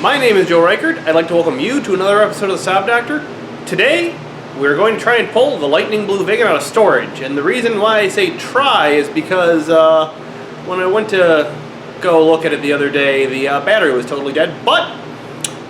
My name is Joe Reichert. I'd like to welcome you to another episode of the Saab Doctor. Today, we're going to try and pull the lightning blue Viggen out of storage. And the reason why I say try is because when I went to go look at it the other day, the battery was totally dead, but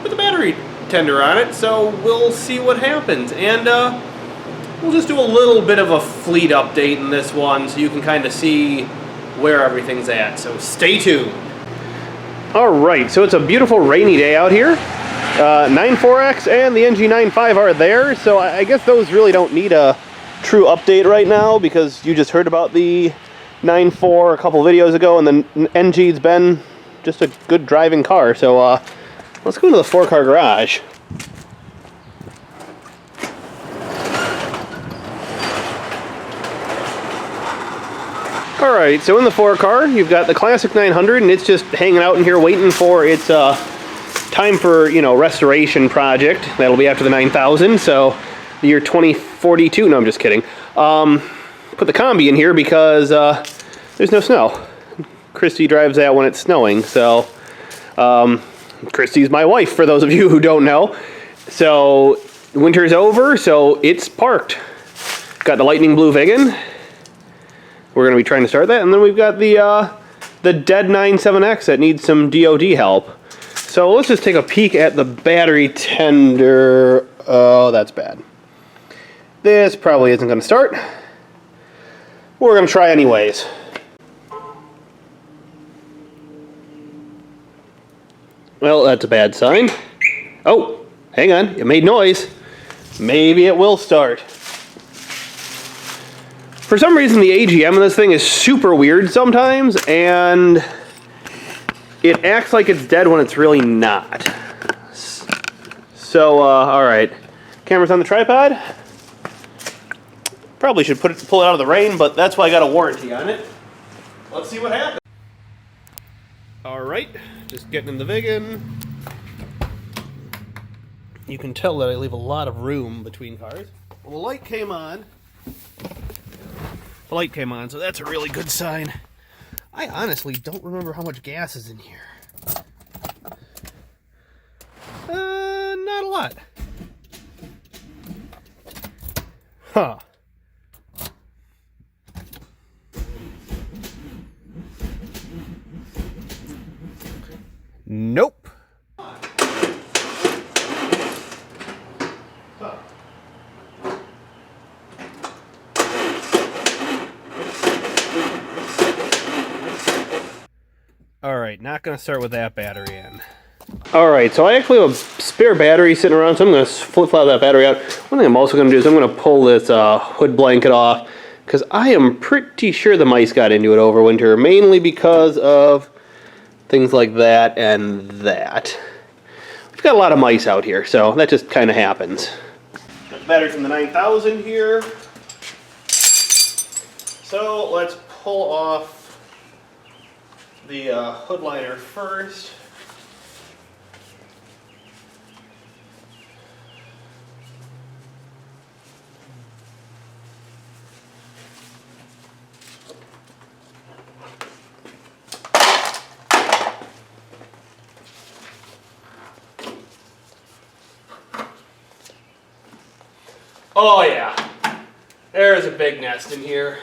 with a battery tender on it, so we'll see what happens. And we'll just do a little bit of a fleet update in this one so you can kind of see where everything's at. So stay tuned. Alright, so it's a beautiful rainy day out here. 9.4X and the NG95 are there, so I guess those really don't need a true update right now because you just heard about the 9.4 a couple videos ago, and the NG's been just a good driving car. So let's go into the 4-car garage. Alright, so in the 4-car, you've got the classic 900, and it's just hanging out in here waiting for its time for, restoration project. That'll be after the 9000, so the year 2042. No, I'm just kidding. Put the Combi in here because there's no snow. Christy drives that when it's snowing, so Christy's my wife, for those of you who don't know. So winter's over, so it's parked. Got the lightning blue Viggen. We're going to be trying to start that, and then we've got the dead 97X that needs some DOD help. So let's just take a peek at the battery tender. Oh, that's bad. This probably isn't going to start. We're going to try anyways. Well, that's a bad sign. Oh, hang on. It made noise. Maybe it will start. For some reason, the AGM in this thing is super weird sometimes, and it acts like it's dead when it's really not. So, alright. Camera's on the tripod. Probably should pull it out of the rain, but that's why I got a warranty on it. Let's see what happens. Alright, just getting in the Viggen. You can tell that I leave a lot of room between cars. Well, the light came on. The light came on, so that's a really good sign. I honestly don't remember how much gas is in here. Not a lot. Huh. Nope. Alright, not going to start with that battery in. Alright, so I actually have a spare battery sitting around, so I'm going to flip-flop that battery out. One thing I'm also going to do is I'm going to pull this hood blanket off, because I am pretty sure the mice got into it over winter, mainly because of things like that and that. We've got a lot of mice out here, so that just kind of happens. Got the battery from the 9000 here. So let's pull off the hood liner first. Oh yeah, there's a big nest in here.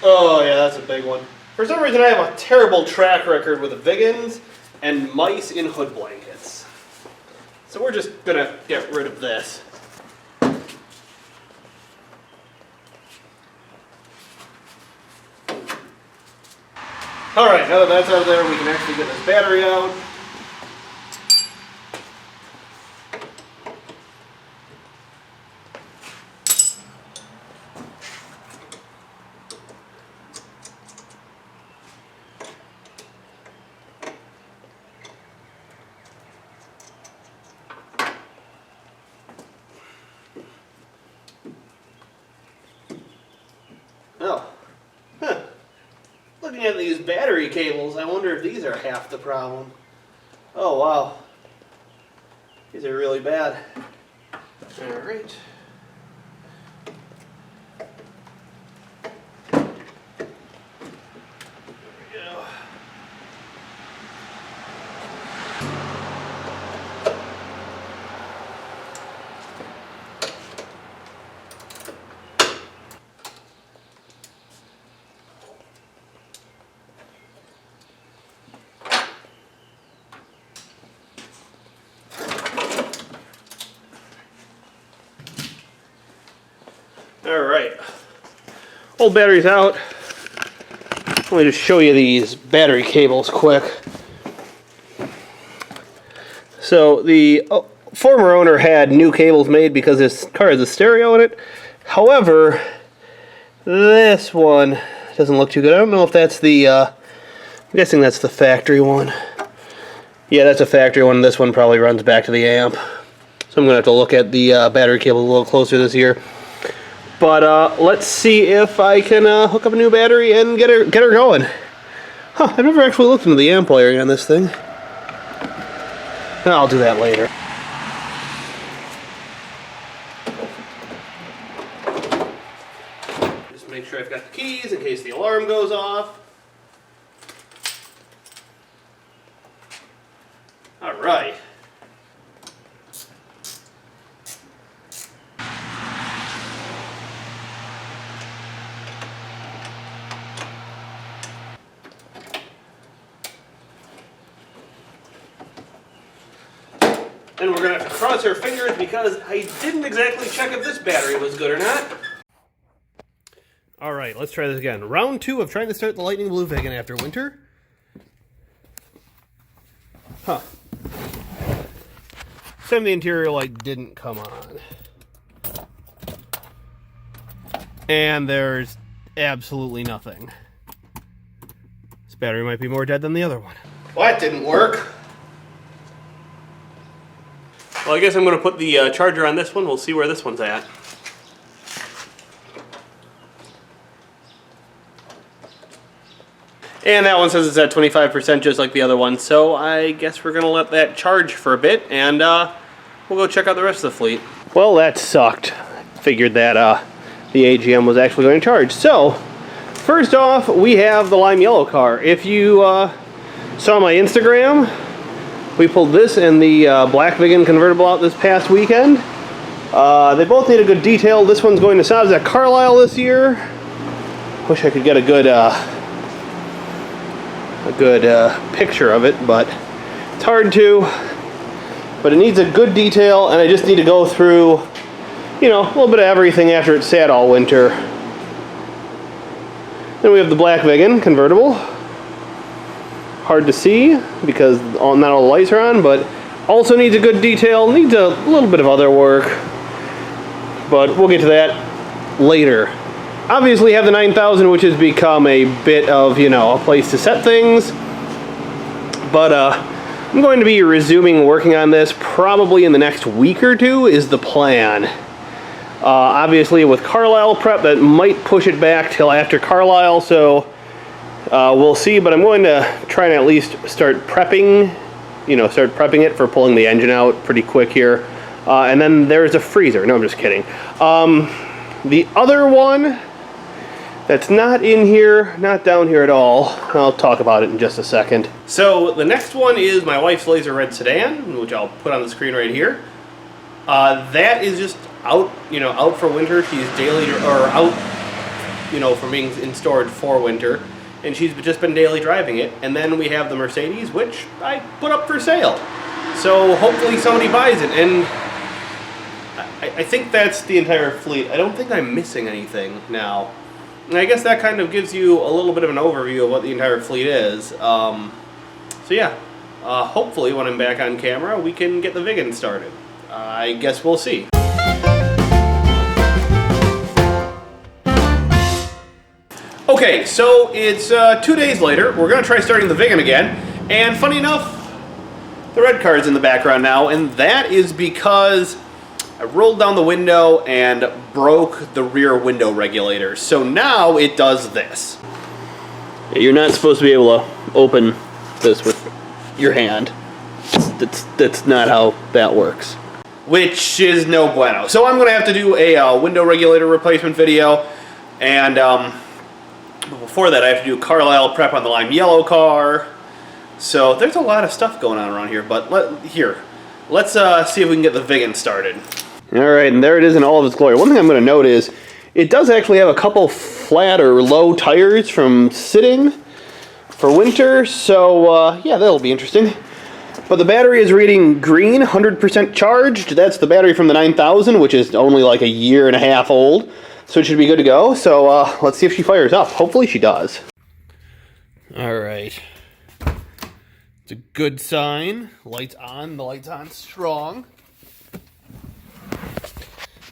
Oh yeah, that's a big one. For some reason I have a terrible track record with the Viggens and mice in hood blankets. So we're just gonna get rid of this. Alright, now that that's out of there, we can actually get this battery out. Oh. Huh. Looking at these battery cables, I wonder if these are half the problem. Oh, wow. These are really bad. Alright. There we go. Alright, old battery's out. Let me just show you these battery cables quick. So the former owner had new cables made because this car has a stereo in it. However, this one doesn't look too good. I don't know if that's the, I'm guessing that's the factory one. Yeah, that's a factory one. This one probably runs back to the amp. So I'm going to have to look at the battery cable a little closer this year. But let's see if I can hook up a new battery and get her going. Huh, I've never actually looked into the amp wiring on this thing. I'll do that later. Just make sure I've got the keys in case the alarm goes off. All right. And we're going to have to cross our fingers because I didn't exactly check if this battery was good or not. Alright, let's try this again. Round 2 of trying to start the Lightning Blue Viggen after winter. Huh. Some of the interior light didn't come on. And there's absolutely nothing. This battery might be more dead than the other one. Well, that didn't work. Well, I guess I'm going to put the charger on this one. We'll see where this one's at. And that one says it's at 25% just like the other one. So I guess we're going to let that charge for a bit. And we'll go check out the rest of the fleet. Well, that sucked. Figured that the AGM was actually going to charge. So, first off, we have the lime yellow car. If you saw my Instagram, we pulled this and the black Viggen convertible out this past weekend. They both need a good detail. This one's going to Saabs Carlisle this year. Wish I could get a good picture of it, but it's hard to. But it needs a good detail, and I just need to go through, you know, a little bit of everything after it's sat all winter. Then we have the black Viggen convertible. Hard to see because not all the lights are on, but also needs a good detail, needs a little bit of other work, but we'll get to that later. Obviously have the 9000, which has become a bit of, you know, a place to set things, but I'm going to be resuming working on this probably in the next week or two is the plan. Obviously with Carlisle prep, that might push it back till after Carlisle, so we'll see, but I'm going to try and at least start prepping it for pulling the engine out pretty quick here. And then there's a freezer. No, I'm just kidding. The other one that's not in here, not down here at all, I'll talk about it in just a second. So the next one is my wife's laser red sedan, which I'll put on the screen right here. That is just out, out for winter. She's daily, or out, from being in storage for winter. And she's just been daily driving it. And then we have the Mercedes, which I put up for sale. So hopefully somebody buys it. And I think that's the entire fleet. I don't think I'm missing anything now. And I guess that kind of gives you a little bit of an overview of what the entire fleet is. So yeah, hopefully when I'm back on camera, we can get the Viggen started. I guess we'll see. Okay, so it's 2 days later. We're going to try starting the Viggen again. And funny enough, the red card's in the background now, and that is because I rolled down the window and broke the rear window regulator. So now it does this. You're not supposed to be able to open this with your hand. That's not how that works. Which is no bueno. So I'm going to have to do a window regulator replacement video. And before that I have to do Carlisle prep on the lime yellow car. So there's a lot of stuff going on around here. But let's see if we can get the Viggen started. Alright, and there it is in all of its glory. One thing I'm going to note is it does actually have a couple flat or low tires from sitting for winter, so yeah, that'll be interesting. But the battery is reading green, 100% charged. That's the battery from the 9000, which is only like a year and a half old, so it should be good to go. So let's see if she fires up. Hopefully she does. Alright. It's a good sign. Lights on. The light's on strong.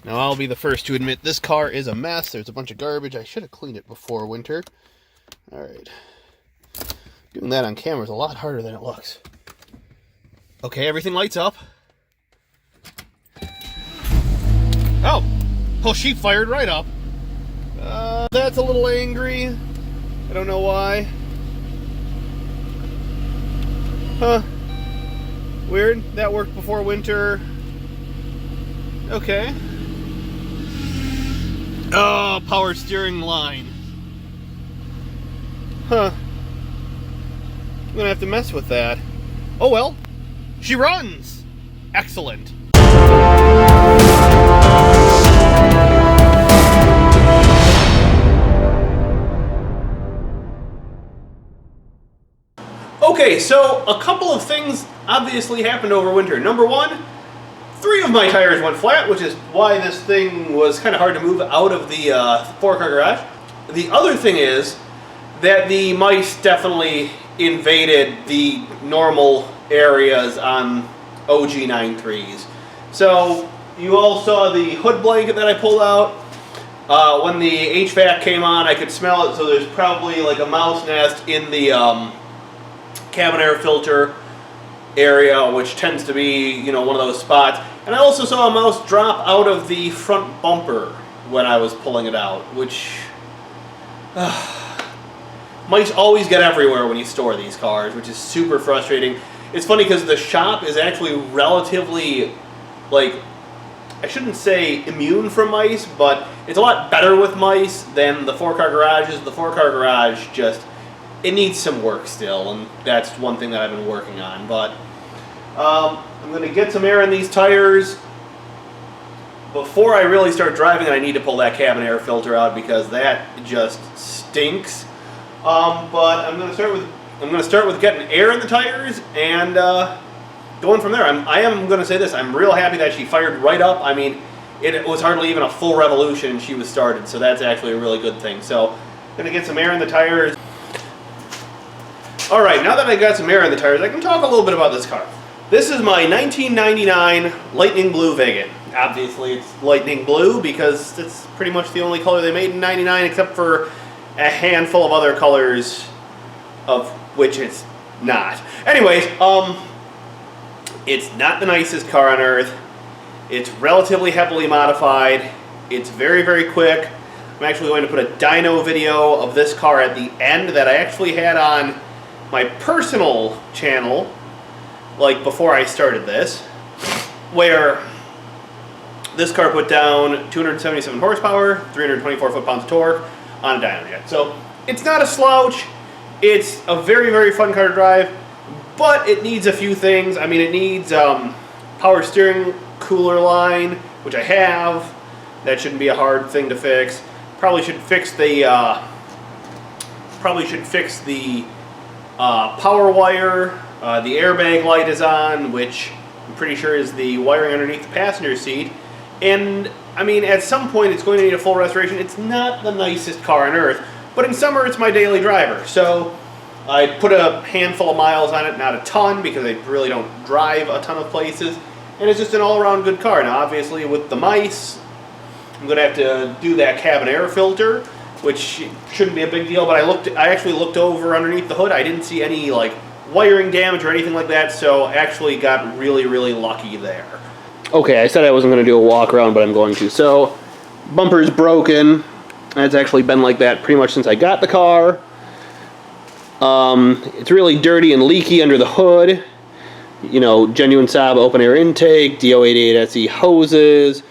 Now, I'll be the first to admit this car is a mess. There's a bunch of garbage. I should have cleaned it before winter. Alright. Doing that on camera is a lot harder than it looks. Okay, everything lights up. Oh! Oh, she fired right up. That's a little angry. I don't know why. Huh. Weird. That worked before winter. Okay. Oh, power steering line. Huh. I'm gonna have to mess with that. Oh well. She runs! Excellent. Okay, so a couple of things obviously happened over winter. Number one, 3 of my tires went flat, which is why this thing was kind of hard to move out of the 4-car garage. The other thing is that the mice definitely invaded the normal areas on OG 9.3s. So you all saw the hood blanket that I pulled out. When the HVAC came on, I could smell it, so there's probably like a mouse nest in the cabin air filter area, which tends to be, you know, one of those spots. And I also saw a mouse drop out of the front bumper when I was pulling it out, which mice always get everywhere when you store these cars, which is super frustrating. It's funny because the shop is actually relatively, like, I shouldn't say immune from mice, but it's a lot better with mice than the 4-car garages. The 4-car garage just, it needs some work still, and that's one thing that I've been working on. But I'm going to get some air in these tires before I really start driving, and I need to pull that cabin air filter out because that just stinks. But I'm going to start with getting air in the tires and going from there. I am going to say this: I'm real happy that she fired right up. I mean, it was hardly even a full revolution and she was started, so that's actually a really good thing. So I'm going to get some air in the tires. Alright, now that I got some air in the tires, I can talk a little bit about this car. This is my 1999 Lightning Blue Viggen. Obviously it's Lightning Blue because it's pretty much the only color they made in 99, except for a handful of other colors of which it's not. Anyways, it's not the nicest car on earth. It's relatively heavily modified. It's very, very quick. I'm actually going to put a dyno video of this car at the end that I actually had on my personal channel, like before I started this, where this car put down 277 horsepower, 324 foot-pounds of torque on a dyno jet. So it's not a slouch. It's a very, very fun car to drive, but it needs a few things. I mean, it needs power steering cooler line, which I have. That shouldn't be a hard thing to fix. Probably should fix the power wire. The airbag light is on, which I'm pretty sure is the wiring underneath the passenger seat. And I mean, at some point it's going to need a full restoration. It's not the nicest car on earth, but in summer it's my daily driver. So I put a handful of miles on it, not a ton, because I really don't drive a ton of places. And it's just an all-around good car. Now, obviously, with the mice, I'm going to have to do that cabin air filter, which shouldn't be a big deal. But I actually looked over underneath the hood. I didn't see any like wiring damage or anything like that, so actually got really, really lucky there. Okay, I said I wasn't going to do a walk around, but I'm going to. So, bumper's broken. It's actually been like that pretty much since I got the car. It's really dirty and leaky under the hood. You know, genuine Saab open air intake, D088 SE hoses.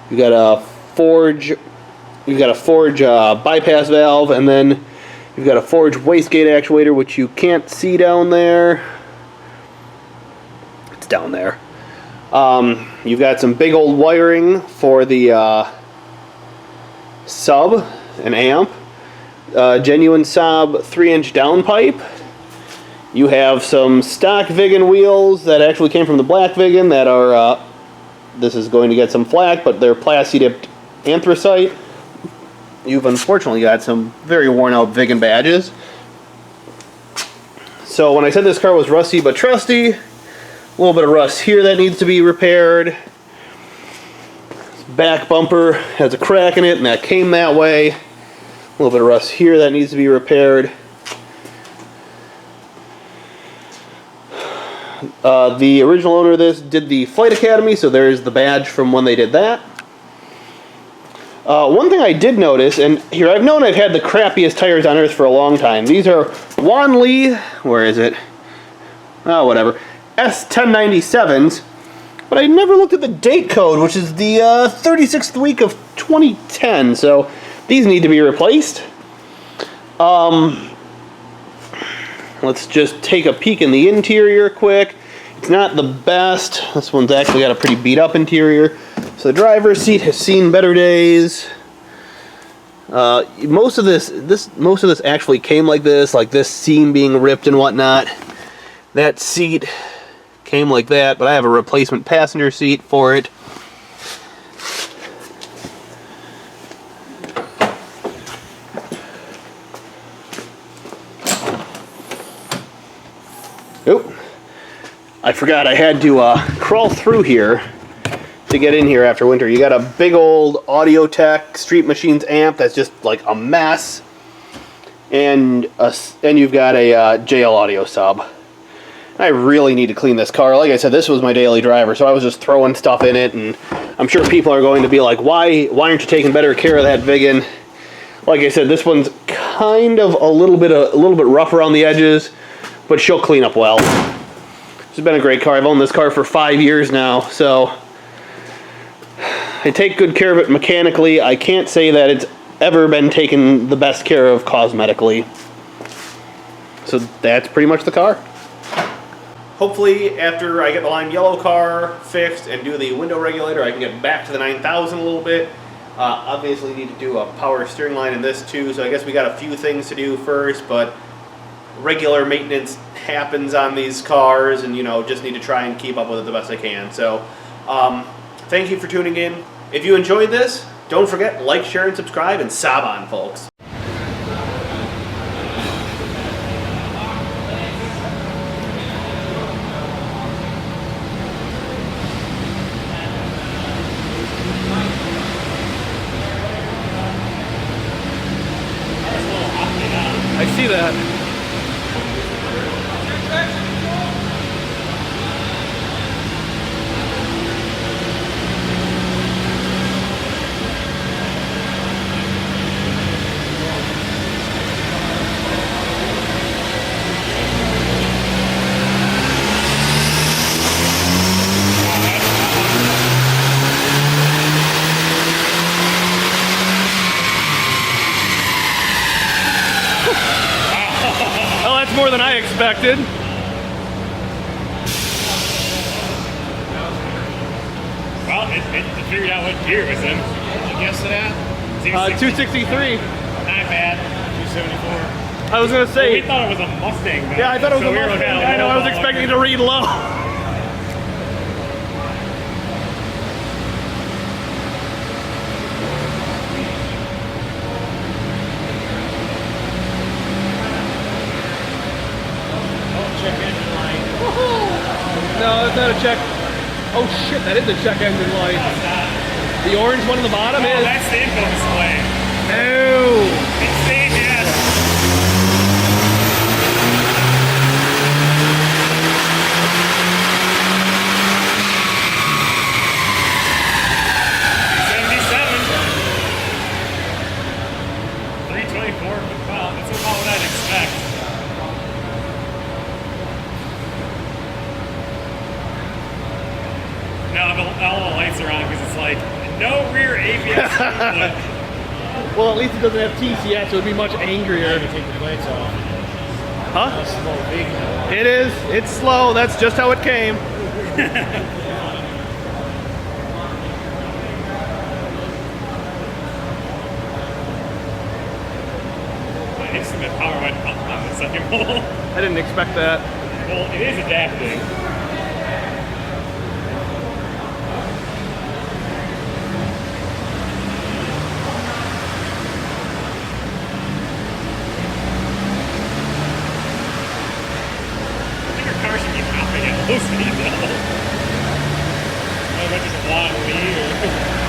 You've got a forge bypass valve, and then you've got a forge wastegate actuator, which you can't see down there. It's down there. You've got some big old wiring for the sub and amp. Genuine Saab 3-inch downpipe. You have some stock Viggen wheels that actually came from the black Viggen that are, this is going to get some flack, but they're plasti-dipped anthracite. You've unfortunately got some very worn out Viggen badges. So when I said this car was rusty but trusty, a little bit of rust here that needs to be repaired. Back bumper has a crack in it, and that came that way. A little bit of rust here that needs to be repaired. The original owner of this did the Flight Academy, so there's the badge from when they did that. One thing I did notice, and here I've known I've had the crappiest tires on earth for a long time. These are Wan Lee, where is it? Oh, whatever. S1097s, but I never looked at the date code, which is the 36th week of 2010, so these need to be replaced. Let's just take a peek in the interior quick. It's not the best. This one's actually got a pretty beat up interior. So the driver's seat has seen better days. Most of this actually came like this seam being ripped and whatnot. That seat came like that, but I have a replacement passenger seat for it. Oh, I forgot I had to crawl through here to get in here after winter. You got a big old Audio Tech Street Machines amp that's just like a mess, and you've got a JL Audio sub. I really need to clean this car. Like I said, this was my daily driver, so I was just throwing stuff in it, and I'm sure people are going to be like, why aren't you taking better care of that Viggen? Like I said, this one's kind of a little bit rough around the edges, but she'll clean up well. It's been a great car. I've owned this car for 5 years now, so I take good care of it mechanically. I can't say that it's ever been taken the best care of cosmetically. So that's pretty much the car. Hopefully, after I get the lime yellow car fixed and do the window regulator, I can get back to the 9000 a little bit. Obviously need to do a power steering line in this too, so I guess we got a few things to do first, but regular maintenance happens on these cars, and just need to try and keep up with it the best I can. So thank you for tuning in. If you enjoyed this, don't forget, like, share, and subscribe, and Saab on, folks. I see that. Well, that's more than I expected. Well, it figured out what gear it was in. You guessed it at? 263. Not bad. 274. I was gonna say. Well, we thought it was a Mustang. Though. Yeah, I thought it was a Mustang. I know. I was expecting to read low. No, that's not a check. Oh shit, that is a check engine light. The orange one on the bottom is. That's the info display. No. It's saying yes. That's about what I'd expect. Now all the lights are on because it's like no rear ABS input. Well, at least it doesn't have TCS, so it would be much angrier. Take the plates off. Huh? That's slow Viggen. It is. It's slow. That's just how it came. Instrument power went up on the second pole. I didn't expect that. Well, it is adapting. I think our car should be hopping at low speed though. Maybe just a long lead or...